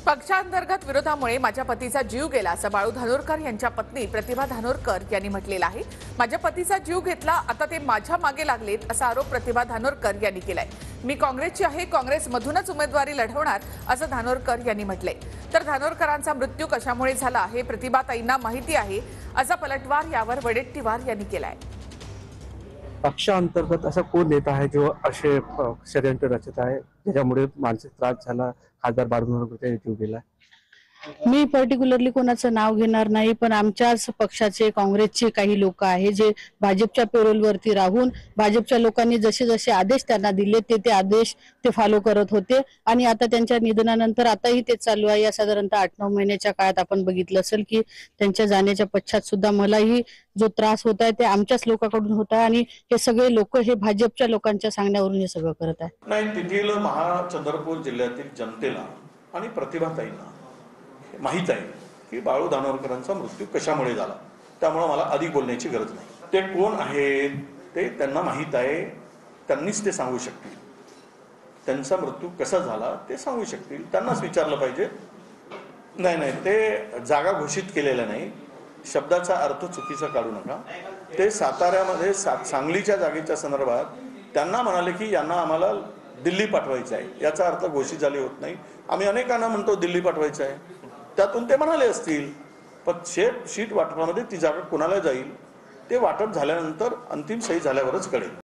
पक्षांतर्गत विरोधामुळे माझ्या पतीचा जीव गेला असं बाळू धानोरकर यांच्या पत्नी प्रतिभा धानोरकर यांनी म्हटलेलं आहे। माझ्या पतीचा जीव घेतला, आता ते माझ्या मागे लागलेत असा आरोप प्रतिभा धानोरकर यांनी केलाय। मी काँग्रेसची आहे, काँग्रेसमधूनच उमेदवारी लढवणार असं धानोरकर यांनी म्हटलंय। तर धानोरकरांचा मृत्यू कशामुळे झाला हे प्रतिभाताईंना माहिती आहे असा पलटवार यावर वडेट्टीवार यांनी केलाय। पक्षांतर्गत असा कोण नेता आहे जो असे षडयंत्र रचत आहे ज्याच्यामुळे मानसिक त्रास झाला, खासदार बाळू धानोरकर जीव गेला? मी पर्टिक्युलरली कोणाचं नाव घेणार नाही, पण आमच्याच पक्षाचे काँग्रेसचे काही लोक आहे जे भाजपच्या पेरोलवरती राहून भाजपच्या लोकांनी जसे जसे आदेश त्यांना दिले ते आदेश ते फॉलो करत होते आणि आता त्यांच्या निधनानंतर आताही ते चालू आहे। या साधारणतः 8-9 महिन्याच्या काळात आपण बघितलं असेल की त्यांच्या जाण्याच्या पश्चात सुद्धा मलाही जो त्रास होत आहे ते आमच्याच लोकांकडून होत आहे आणि हे सगळे लोक हे भाजपच्या लोकांच्या सांगण्यावरून हे सगळं करत आहे। नाही, तिथील चंद्रपूर जिल्ह्यातील जनतेला आणि प्रतिभाताईंना माहित आहे की बाळू धानोरकरांचा मृत्यू कशामुळे झाला, त्यामुळे मला अधिक बोलण्याची गरज नाही। ते कोण आहेत ते त्यांना माहित आहे, त्यांनीच ते सांगू शकतील। त्यांचा मृत्यू कसा झाला ते सांगू शकतील, त्यांनाच विचारलं पाहिजे। नाही, ते जागा घोषित केलेल्या नाही, शब्दाचा अर्थ चुकीचा काढू नका। ते साताऱ्यामध्ये सांगलीच्या जागेच्या संदर्भात त्यांना म्हणाले की यांना आम्हाला दिल्ली पाठवायचं आहे, याचा अर्थ घोषित झाली होत नाही। आम्ही अनेकांना म्हणतो दिल्ली पाठवायचं आहे, त्यातून ते म्हणाले असतील, पण शीट वाटपामध्ये ती जागा कोणाला जाईल ते वाटप झाल्यानंतर अंतिम सही झाल्यावरच कळेल।